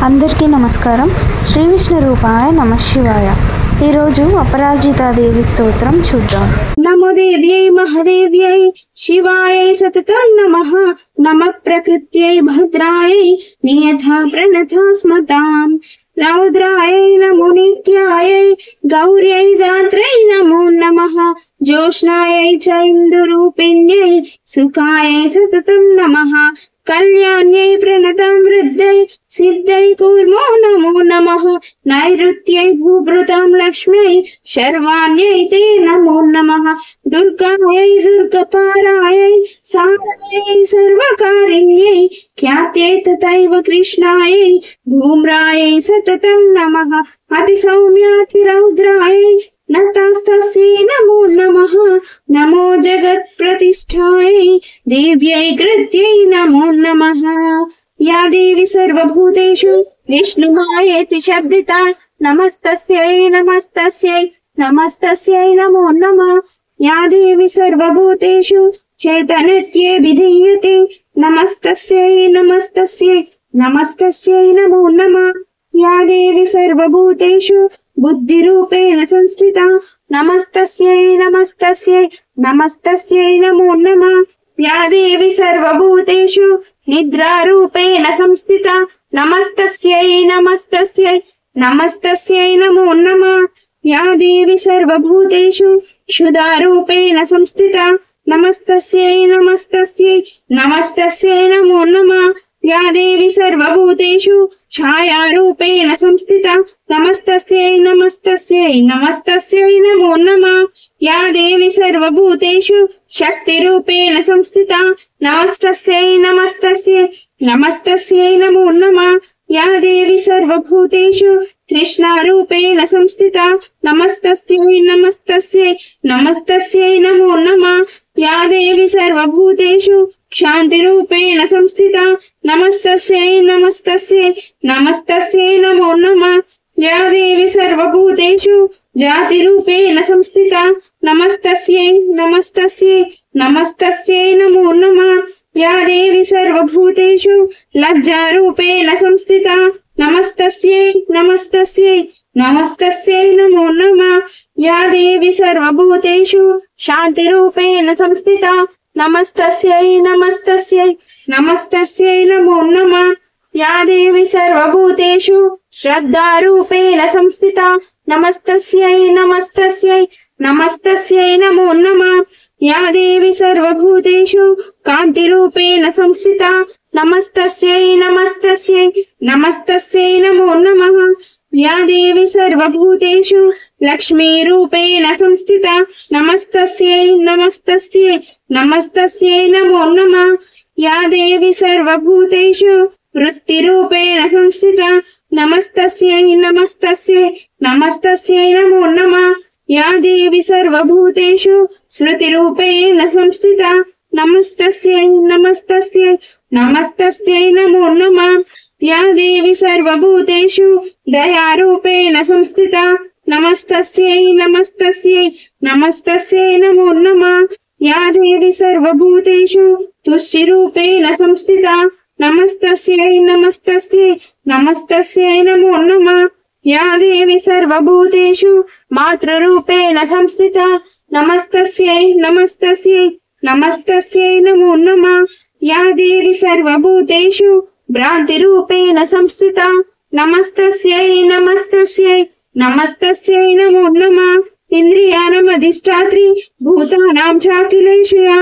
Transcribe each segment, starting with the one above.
అందరికీ నమస్కారం. శ్రీ విష్ణు రూపాయ నమ శివాయ. ఈరోజు అపరాజితాదేవి స్తోత్రం చూద్దాం. నమో దేవ్యై మహాదేవ్యై శివాయై సతతం నమః. నమః ప్రకృత్యై భద్రాయై నియతా ప్రణతా స్మతాం. రౌద్రాయై నమో నిత్యాయై గౌర్యై దాత్రై నమో నమః. జ్యోత్స్నాయై చ ఇందురూపిణ్యై సుఖాయై సతతం నమః. కళ్యాణ్యై ప్రణతం వృద్ధై సిద్ధై కూర్మో నమో నమః. నైరుత్యై భూభృతాం లక్ష్మ్యై శర్వాణ్యై తే నమో నమః. దుర్గాయై దుర్గపారాయై సారాయై సర్వకారిణ్యై ఖ్యాత్యై తథైవ కృష్ణాయై ధూమ్రాయై సతతం నమః. అతి సౌమ్యాతి రౌద్రాయై నతస్తస్యై నమో నమః. నమో జగత్ ప్రతిష్ఠాయై దేవ్యై గృధ్యై నమో నమః. యా దేవి సర్వభూతేషు విష్ణుమాయేతి శబ్దితా నమస్తస్యై నమస్తస్యై నమస్తస్యై నమో నమః. యా దేవి సర్వభూతేషు చైతన్యత్యే విధీయతే నమస్తస్యై నమస్తస్యై నమస్తస్యై నమో నమః. యా దేవి సర్వభూతేషు బుద్ధిరూపేణ సంస్థితా నమస్తస్యై నమస్తస్యై నమస్తస్యై నమో నమః. యా దేవి సర్వభూతేషు నిద్రారూపేణ సంస్థితా నమస్తస్యై నమస్తస్యై నమస్తస్యై నమో నమః. యా దేవి సర్వభూతేషు క్షుధారూపేణ సంస్థితా నమస్తస్యై నమస్తస్యై నమస్తస్యై నమో నమః. యా దేవి సర్వభూతేషు ఛాయారూపేణ సంస్థితా నమస్తస్యై నమస్తస్యై నమస్తస్యై నమో నమః. యా దేవి సర్వభూతేషు శక్తిరూపేణ సంస్థితా నమస్తస్యై నమస్తస్యై నమస్తస్యై నమో నమః. యా దేవి సర్వభూతేషు తృష్ణారూపేణ సంస్థితా నమస్తస్యై నమస్తస్యై నమస్తస్యై నమో నమః. యా దేవి సర్వభూతేషు శాంతిరూపేణ సంస్థితా నమస్తస్యై నమస్తస్యై నమస్తస్యై నమో నమః. యా దేవి సర్వభూతేషు జాతిరూపేణ సంస్థితా నమస్తస్యై నమస్తస్యై నమస్తస్యై నమో నమః. యా దేవి సర్వభూతేషు లజ్జారూపేణ సంస్థితా నమస్తస్యై నమస్తస్యై నమస్తస్యై నమో నమః. యా దేవి సర్వభూతేషు శాంతిరూపేణ సంస్థితా నమస్తస్యై నమస్తస్యై నమస్తస్యై నమో నమః. యా దేవి సర్వభూతేషు శ్రద్ధారూపేణ సంస్థితా నమస్తస్యై నమస్తస్యై నమస్తస్యై నమో నమః. యా దేవి సర్వభూతేషు కాంతిరూపేణ సంస్థితా నమస్తస్యై నమస్తస్యై నమస్తస్యై నమో నమః. యా దేవి సర్వభూతేషు లక్ష్మీరూపేణ సంస్థితా నమస్తస్యై నమస్తస్యై నమస్తస్యై నమో నమః. యా దేవి సర్వభూతేషు వృత్తిరూపేణ సంస్థితా నమస్తస్యై నమస్తస్యై నమస్తస్యై నమో నమః. యా దేవి సర్వభూతేషు స్మృతిరూపేణ సంస్థితా నమస్తస్యై నమస్తస్యై నమస్తస్యై నమో నమః. యా దేవి సర్వభూతేషు దయారూపేణ సంస్థితా నమస్తస్యై నమస్తస్యై నమస్తస్యై నమో నమః. యా దేవి సర్వభూతేషు తుష్టిరూపేణ సంస్థితా నమస్తస్యై నమస్తస్యై నమస్తస్యై నమో నమః. యా దేవి సర్వభూతేషు మాతృరూపేణ సంస్థితా నమస్తస్యై నమస్తస్యై నమస్తస్యై నమో నమః. యా దేవి సర్వభూతేషు భ్రాంతిరూపేణ సంస్థితా నమస్తస్యై నమస్తస్యై నమస్తస్యై నమో నమః. ఇంద్రియాణమధిష్టాత్రి భూతానాం చాఖిలేషు యా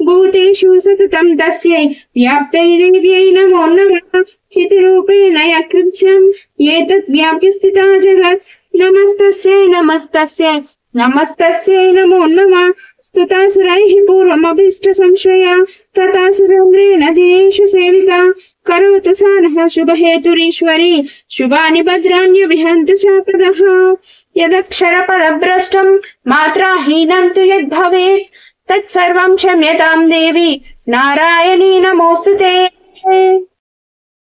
భూతేషు సతతం తస్యై వ్యాప్తై దేవ్యై నమో నమః. చితిరూపేణ యకృత్స్యం ఏతత్ వ్యాప్య స్థితా జగత్ నమస్తస్యై నమస్తస్యై నమస్తస్యై నమో నమః. స్తుతాసురైః పూర్వమభీష్ట సంశ్రయా తథా సురేంద్రేణ దినేషు సేవితా కరోతు సా నః శుభహేతురీశ్వరీ శుభాని భద్రాణ్య విహంతు చాపదః. యదక్షరపదభ్రష్టం మాత్రాహీనం తు యద్భవేత్ తత్సర్వం క్షమ్యతాం దేవి నారాయణీ నమోస్తుతే.